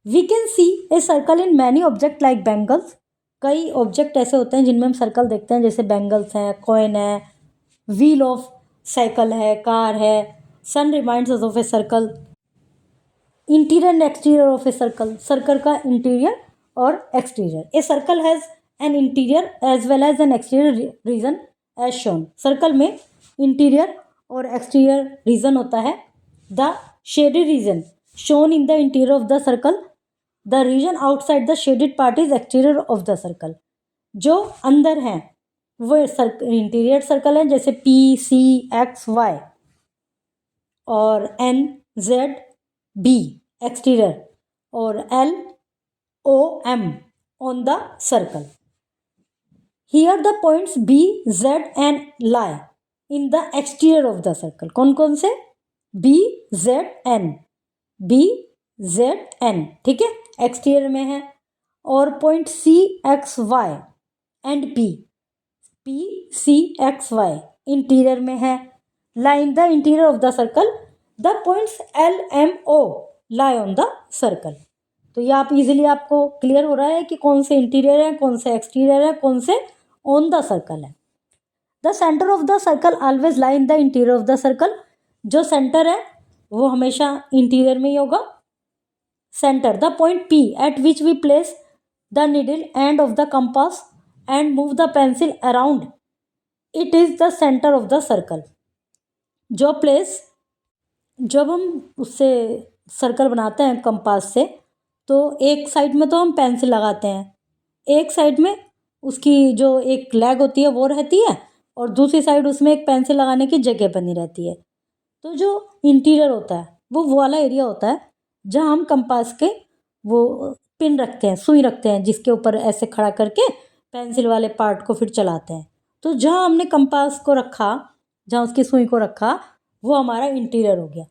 We can see a circle in many object like bangles, कई ऑब्जेक्ट ऐसे होते हैं जिनमें हम सर्कल देखते हैं, जैसे बैंगल्स हैं, कॉइन है, व्हील ऑफ साइकिल है, कार है, sun reminds us of a circle. Interior and exterior of a circle, circle का इंटीरियर और exterior. A circle has an interior as well as an exterior region as shown. Circle में interior और exterior region होता है। The shaded region shown in the interior of the circle, the region outside the shaded part is exterior of the circle. जो अंदर हैं वो interior circle है, जैसे पी सी एक्स वाई, और एन जेड बी एक्सटीरियर, और L O M on the circle. Here the points B Z and lie in the exterior of the circle. कौन कौन से? B Z N, B Z N, ठीक है, exterior में है। और point C X Y and P, P C X Y interior में है। lie in the interior of the circle. The points L, M, O lie on the circle. तो ये आप इजीली आपको क्लियर हो रहा है कि कौन से इंटीरियर है, कौन से एक्सटीरियर है, कौन से ऑन द सर्कल है. The centre of the circle always lie in the interior of the circle. जो सेंटर है वो हमेशा इंटीरियर में ही होगा. Centre, the point P at which we place the needle end of the compass and move the pencil around it is the center of the circle. जो place, जब हम उससे सर्कल बनाते हैं कंपास से, तो एक साइड में तो हम पेंसिल लगाते हैं, एक साइड में उसकी जो एक लेग होती है वो रहती है और दूसरी साइड उसमें एक पेंसिल लगाने की जगह बनी रहती है. तो जो इंटीरियर होता है वो वाला एरिया होता है जहाँ हम कंपास के वो पिन रखते हैं, सुई रखते हैं, जिसके ऊपर ऐसे खड़ा करके पेंसिल वाले पार्ट को फिर चलाते हैं. तो जहाँ हमने कंपास को रखा, जहाँ उसकी सुई को रखा, वो हमारा इंटीरियर हो गया.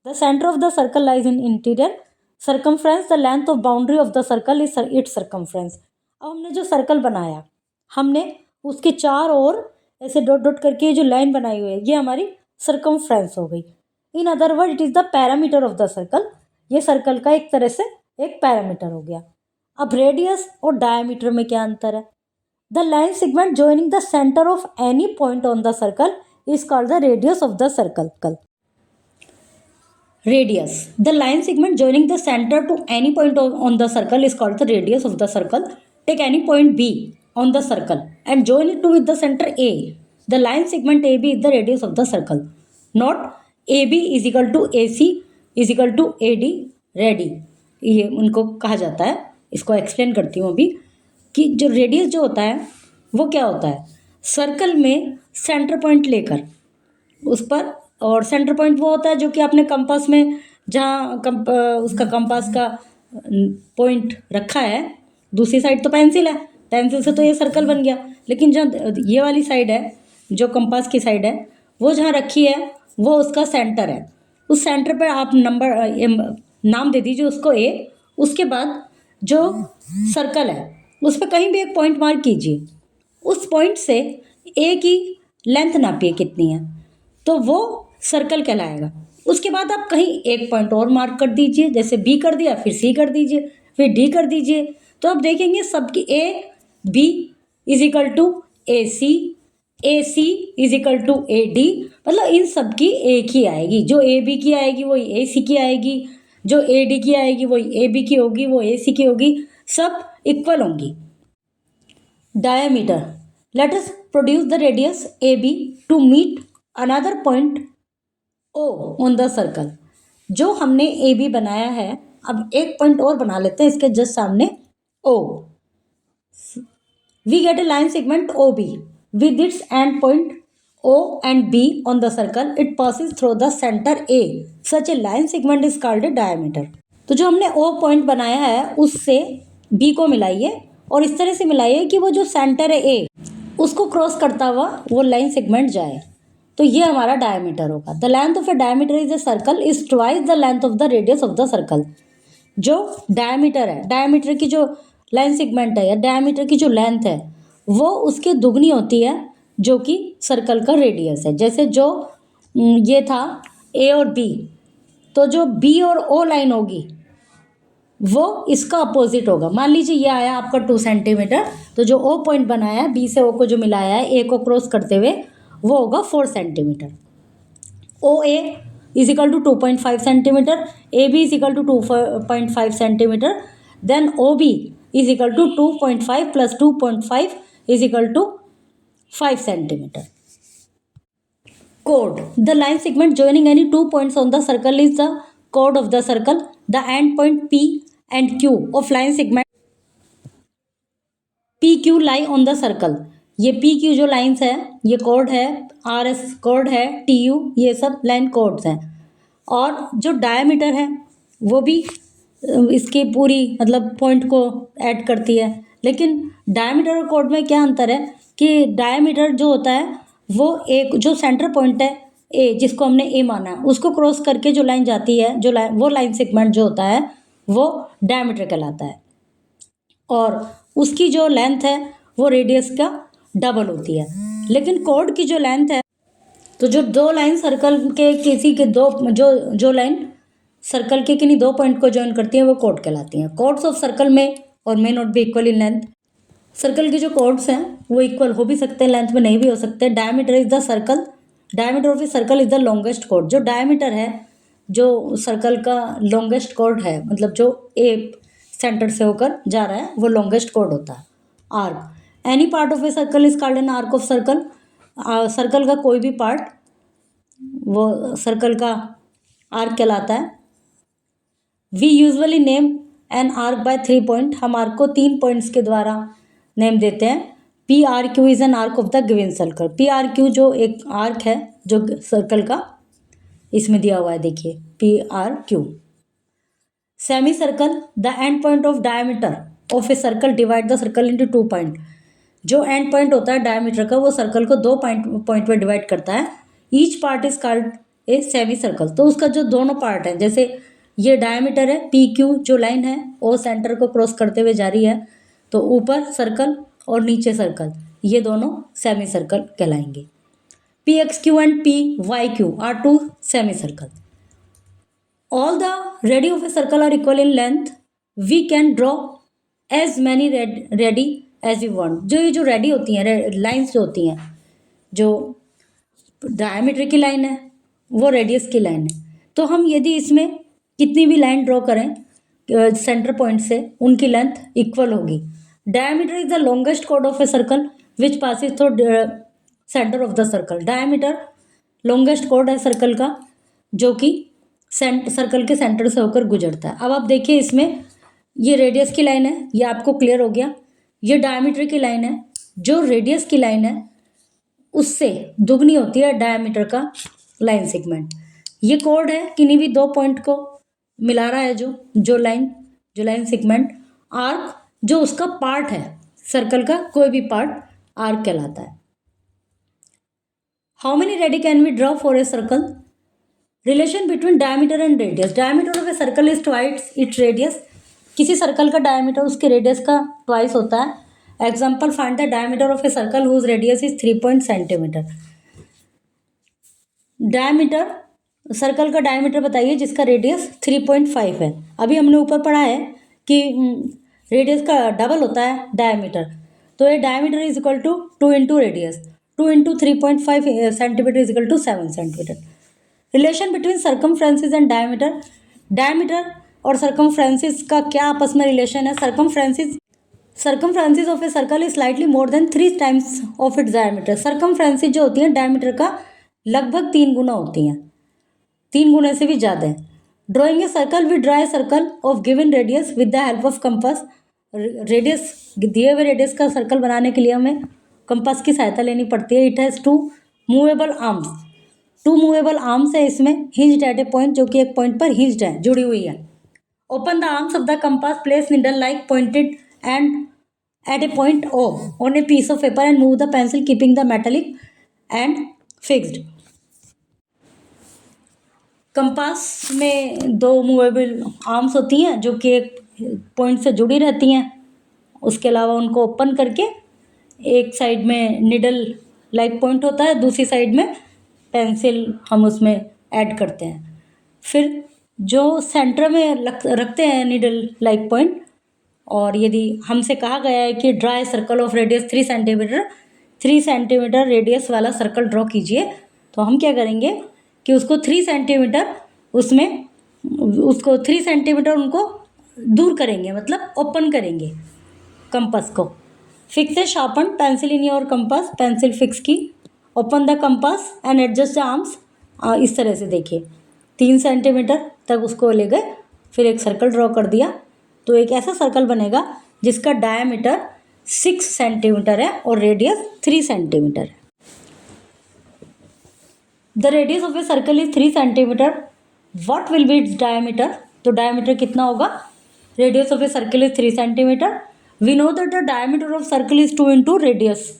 The centre of the circle lies in interior. Circumference, the length of boundary of the circle is it's circumference. अब हमने जो सर्कल बनाया, हमने उसके चार ओर ऐसे डॉट डॉट करके जो लाइन बनाई हुई है, ये हमारी सर्कमफ्रेंस हो गई. In other word it is the parameter of the circle. ये सर्कल का एक तरह से एक पैरामीटर हो गया. अब रेडियस और डायमीटर में क्या अंतर है? The line segment joining the center of any point on the circle is called the radius of the circle. Radius. The line segment joining the center to any point on the circle is called the radius of the circle. Take any point B on the circle and join it to with the center A. The line segment AB is the radius of the circle. Not AB is equal to AC is equal to AD ready. ये उनको कहा जाता है. इसको explain करती हूँ अभी कि जो रेडियस जो होता है वो क्या होता है. सर्कल में सेंटर पॉइंट लेकर उस पर, और सेंटर पॉइंट वो होता है जो कि आपने कंपास में जहाँ उसका कंपास का पॉइंट रखा है, दूसरी साइड तो पेंसिल है, पेंसिल से तो ये सर्कल बन गया. लेकिन जहाँ ये वाली साइड है, जो कंपास की साइड है, वो जहाँ रखी है वो उसका सेंटर है. उस सेंटर पर आप नाम दे दीजिए उसको A. उसके बाद जो सर्कल है उस पर कहीं भी एक पॉइंट मार्क कीजिए. उस पॉइंट से A की लेंथ नापिए कितनी है, तो वो सर्कल कहलाएगा. उसके बाद आप कहीं एक पॉइंट और मार्क कर दीजिए, जैसे B कर दिया, फिर C कर दीजिए, फिर D कर दीजिए. तो आप देखेंगे सबकी A B is equal to AC, AC is equal to AD. मतलब इन सब की एक ही आएगी. जो AB की आएगी वही AC की आएगी, जो AD की आएगी वही AB की होगी, वो AC की होगी, सब इक्वल होंगी. Diameter. Let us produce the radius AB to meet another point O on the circle. जो हमने AB बनाया है, अब एक पॉइंट और बना लेते हैं इसके जस्ट सामने O. We get a line segment OB with its end point O and B on the circle. It passes through the center A. Such a line segment is called a diameter. तो जो हमने O point बनाया है उससे B को मिलाइए और इस तरह से मिलाइए कि वो जो सेंटर है A उसको क्रॉस करता हुआ वो लाइन सेगमेंट जाए. तो ये हमारा डायमीटर होगा. The length of A diameter is a circle is twice the length of the radius of the circle. जो डायमीटर है, डायमीटर की जो लाइन सेगमेंट है या डायमीटर की जो लेंथ है वो उसकी दुगनी होती है जो कि सर्कल का रेडियस है. जैसे जो ये था A और B, तो जो B और O लाइन होगी वो इसका अपोजिट होगा. मान लीजिए ये आया आपका 2 सेंटीमीटर, तो जो O पॉइंट बनाया है B से O को जो मिलाया है A को क्रॉस करते हुए वो होगा 4 centimetre. OA is equal to 2.5 centimetre, AB is equal to 2.5 centimetre, then OB is equal to 2.5 plus 2.5 is equal to 5 centimetre. Chord. The line segment joining any 2 points on the circle is the chord of the circle. The end point P and Q of line segment PQ lie on the circle. ये PQ जो lines है ये chord है, RS chord है, TU ये सब line chords हैं. और जो डायमीटर है वो भी इसकी पूरी मतलब पॉइंट को ऐड करती है. लेकिन डायमीटर और chord में क्या अंतर है कि डायमीटर जो होता है वो एक जो सेंटर पॉइंट है A जिसको हमने A माना है उसको क्रॉस करके जो लाइन जाती है, जो लाइन वो लाइन सेगमेंट जो होता है वो डायमीटर कहलाता है. और उसकी जो लेंथ है वो रेडियस का डबल होती है. लेकिन chord की जो लेंथ है तो जो दो लाइन सर्कल के किसी के दो जो लाइन सर्कल के किन्हीं दो पॉइंट को ज्वाइन करती हैं वो कॉर्ड कहलाती हैं। कॉर्ड्स ऑफ सर्कल में और may not be equal in length. Circle के जो कॉर्ड्स हैं वो इक्वल हो भी सकते हैं, लेंथ में नहीं भी हो सकते। Diameter is the circle, diameter of a circle is the longest chord. जो डायमीटर है, जो सर्कल का लॉन्गेस्ट कॉर्ड है, मतलब जो ए सेंटर से होकर जा रहा है वो लॉन्गेस्ट कॉर्ड होता है। Arc, any part of a circle is called an arc of circle. Circle का कोई भी पार्ट वो सर्कल का आर्क कहलाता है। We usually name an arc by 3 point. हम आर्क को 3 पॉइंट्स के द्वारा नेम देते हैं। P R Q is an arc of the given circle. P R Q जो एक आर्क है जो सर्कल का, इसमें दिया हुआ है, देखिए P R Q. Semi circle, the end point of diameter of a circle divide the circle into 2 point. जो एंड पॉइंट होता है डायमीटर का वो सर्कल को 2 पॉइंट में डिवाइड करता है। Each part is called a semi circle. तो उसका जो दोनों पार्ट है, जैसे ये डायमीटर है, पी क्यू जो लाइन है वो सेंटर को क्रॉस करते हुए जा रही है, तो ऊपर सर्कल और नीचे सर्कल, ये दोनों सेमी सर्कल कहलाएंगे। P X Q and P Y Q are 2 semi circle. All the radii of a circle are equal in length. We can draw as many radii as we want. जो ये जो ready होती हैं, lines जो होती हैं, जो diameter की लाइन है वो रेडियस की लाइन है, तो हम यदि इसमें कितनी भी लाइन ड्रॉ करें सेंटर पॉइंट से, उनकी लेंथ इक्वल होगी। Diameter is the longest chord of a circle which passes through centre of the circle. Diameter longest chord है सर्कल का जो कि सर्कल के सेंटर से होकर गुजरता है। अब आप देखिए इसमें ये रेडियस की लाइन है, ये आपको क्लियर हो गया। ये डायमीटर की लाइन है, जो रेडियस की लाइन है उससे दुगनी होती है डायमीटर का लाइन सेगमेंट। ये कोड है किन्हीं भी दो पॉइंट को मिला रहा है, जो लाइन सेगमेंट। आर्क जो उसका पार्ट है, सर्कल का कोई भी पार्ट आर्क कहलाता है। How many radii can we draw for a circle? Relation between diameter and radius. Diameter of a circle is twice its radius. किसी सर्कल का डायमीटर उसके रेडियस का ट्वाइस होता है। Example, find the diameter of a circle whose radius is 3 centimetre. Diameter, circle का diameter बताइए जिसका radius 3.5 है। अभी हमने ऊपर पढ़ा है कि रेडियस का डबल होता है डायमीटर, तो ये diameter is equal to 2 into radius. 2 into 3.5 centimetre is equal to 7 centimetre. Relation between circumferences and diameter. Diameter और सर्कमफ्रेंसिस का क्या आपस में रिलेशन है? Circumferences of a circle is slightly more than 3 times of its diameter. Circumferences जो होती है diameter का लगभग 3 गुना होती हैं, 3 गुने से भी ज़्यादा है। Drawing a circle, we draw a circle of given radius with the help of compass. Radius, दिए हुए रेडियस का सर्कल बनाने के लिए हमें कंपास की सहायता लेनी पड़ती है। It has 2 movable arms. 2 movable arms है इसमें। हिंज्ड एट ए पॉइंट, जो कि एक पॉइंट पर हिंज्ड है, जुड़ी हुई है। Open the arms of the compass, place needle like pointed end at a point O on a piece of paper and move the pencil keeping the metallic end fixed. Compass में 2 movable arms होती हैं जो कि एक point से जुड़ी रहती हैं। उसके अलावा उनको ओपन करके एक साइड में निडल लाइक पॉइंट होता है, दूसरी साइड में पेंसिल हम उसमें ऐड करते हैं। फिर जो सेंटर में रखते हैं निडल लाइक पॉइंट, और यदि हमसे कहा गया है कि draw a circle of radius 3 centimetre, 3 centimetre radius वाला सर्कल ड्रॉ कीजिए, तो हम क्या करेंगे कि उसको 3 सेंटीमीटर उसको 3 सेंटीमीटर उनको दूर करेंगे, मतलब ओपन करेंगे कंपास को। Fix a sharpen pencil in your compass, pencil fix की। Open the compass and adjust the arms. इस तरह से देखिए 3 सेंटीमीटर तक उसको ले गए, फिर एक सर्कल ड्रॉ कर दिया, तो एक ऐसा सर्कल बनेगा जिसका डायमीटर 6 सेंटीमीटर है और रेडियस 3 सेंटीमीटर है। The radius of a circle is 3 centimetre. What will be its diameter? तो डायमीटर कितना होगा? Radius of a circle is 3 centimetre. We know that the diameter of circle is 2 into radius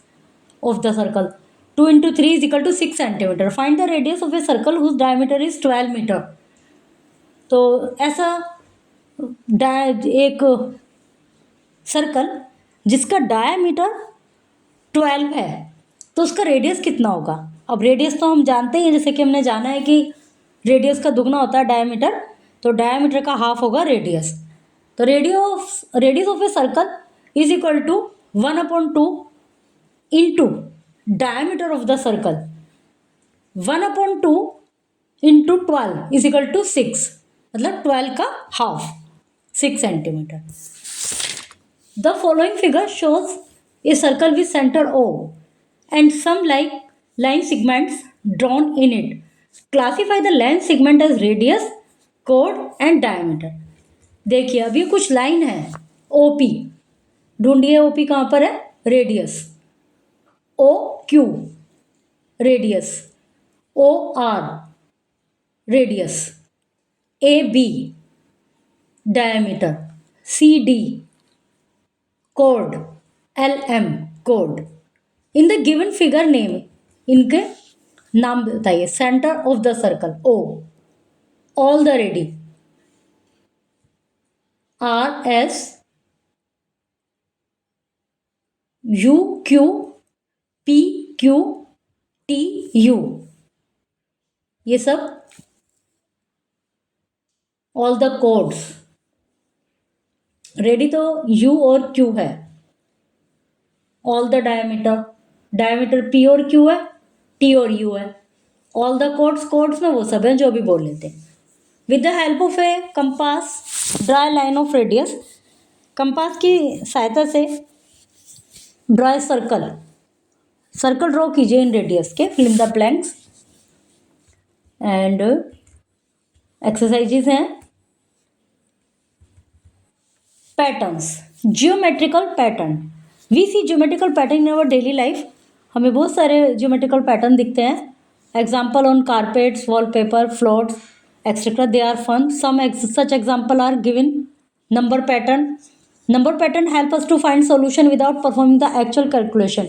of the circle. 2 into 3 is equal to 6 centimetre. Find the radius of a circle whose diameter is 12 metre. तो ऐसा एक circle जिसका diameter 12 है, तो उसका radius कितना होगा? अब रेडियस तो हम जानते ही हैं, जैसे कि हमने जाना है कि रेडियस का दुगना होता है डायमीटर, तो डायमीटर का हाफ होगा रेडियस। तो radius of a circle is equal to 1/2 into diameter of the circle. 1/2 into 12 is equal to 6, मतलब 12 का half 6 centimetre. The following figure shows a circle with centre O and some line segments drawn in it. Classify the line segment as radius, chord and diameter. देखिए अभी कुछ line है OP, ढूंढिए OP कहाँ पर है, radius, OQ radius, OR radius, AB diameter, CD chord, LM chord. In the given figure name, इनके नाम बताइए। Centre of the circle O, all the ready, RS, UQ, PQ, TU, ये सब ऑल द कोड्स। रेडी तो U और Q है, all the diameter, diameter P और Q है, T और U है, ऑल द कोड्स में वो सब है जो भी बोल लेते हैं। With the help of a compass draw line of radius, compass की सहायता से ड्रा सर्कल ड्रॉ कीजिए इन रेडियस के, fill in the blanks. And exercises हैं, patterns, geometrical pattern. We see geometrical pattern in our daily life, हमें बहुत सारे जियोमेट्रिकल पैटर्न दिखते हैं। Example on carpets, wallpaper, floors etcetera, they are fun. Some such example are given. Number pattern help us to find solution without performing the actual calculation.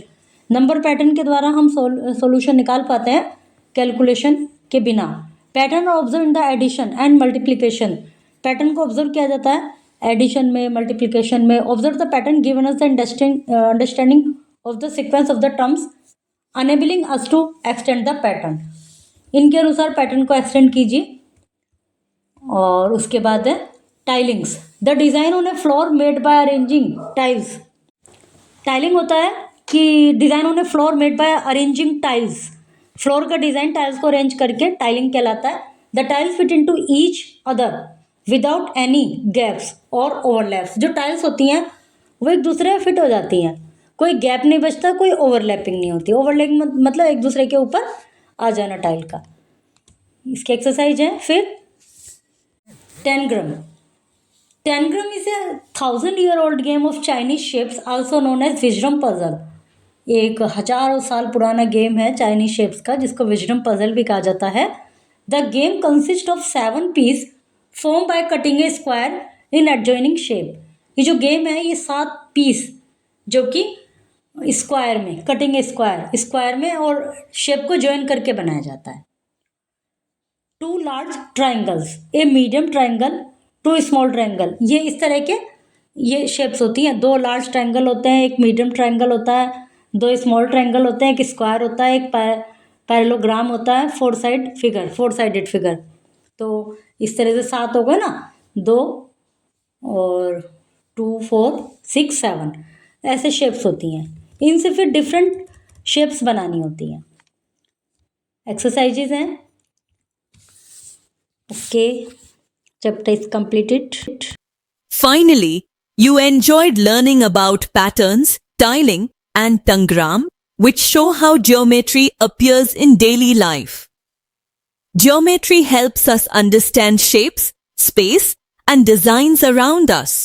Number pattern के द्वारा हम solution निकाल पाते हैं calculation के बिना। Pattern observe in the addition and multiplication, pattern को observe किया जाता है एडिशन में, मल्टीप्लिकेशन में। Observe the pattern given us the understanding of the sequence of the terms enabling us to extend the pattern. इनके अनुसार पैटर्न को extend कीजिए। और उसके बाद है tilings, the design on a floor made by arranging tiles. Tiling होता है कि design on a floor made by arranging tiles, floor का डिज़ाइन टाइल्स को अरेंज करके टाइलिंग कहलाता है। The tiles fit into each other without any gaps और overlaps. जो टाइल्स होती हैं वो एक दूसरे में फिट हो जाती हैं, कोई गैप नहीं बचता, कोई ओवरलैपिंग नहीं होती। ओवरलैपिंग मतलब एक दूसरे के ऊपर आ जाना टाइल का। इसकी एक्सरसाइज है। फिर tangram is a 1000-year-old game of Chinese shapes also known as wisdom puzzle. एक हजारों साल पुराना गेम है चाइनीज शेप्स का, जिसको विजडम पजल भी कहा जाता है। The game consist of 7 piece form by cutting a square in adjoining shape. ये जो गेम है ये 7 पीस जो कि स्क्वायर में, कटिंग ए स्क्वायर में और शेप को ज्वाइन करके बनाया जाता है। 2 large triangles, a medium triangle, 2 small triangle, ये इस तरह के ये शेप्स होती हैं। 2 लार्ज ट्राइंगल होते हैं, एक मीडियम ट्राइंगल होता है, 2 स्मॉल ट्राइंगल होते हैं, एक स्क्वायर होता है, एक पैरेललोग्राम होता है, 4 साइडेड फिगर। तो इस तरह से 7 हो गए ना, 2 और 2, 4, 6, 7 ऐसे शेप्स होती हैं। इनसे फिर डिफरेंट शेप्स बनानी होती हैं। एक्सरसाइजेज हैं। Okay, chapter is completed. Finally, you enjoyed learning about patterns, tiling, and tangram, which show how geometry appears in daily life. Geometry helps us understand shapes, space, and designs around us.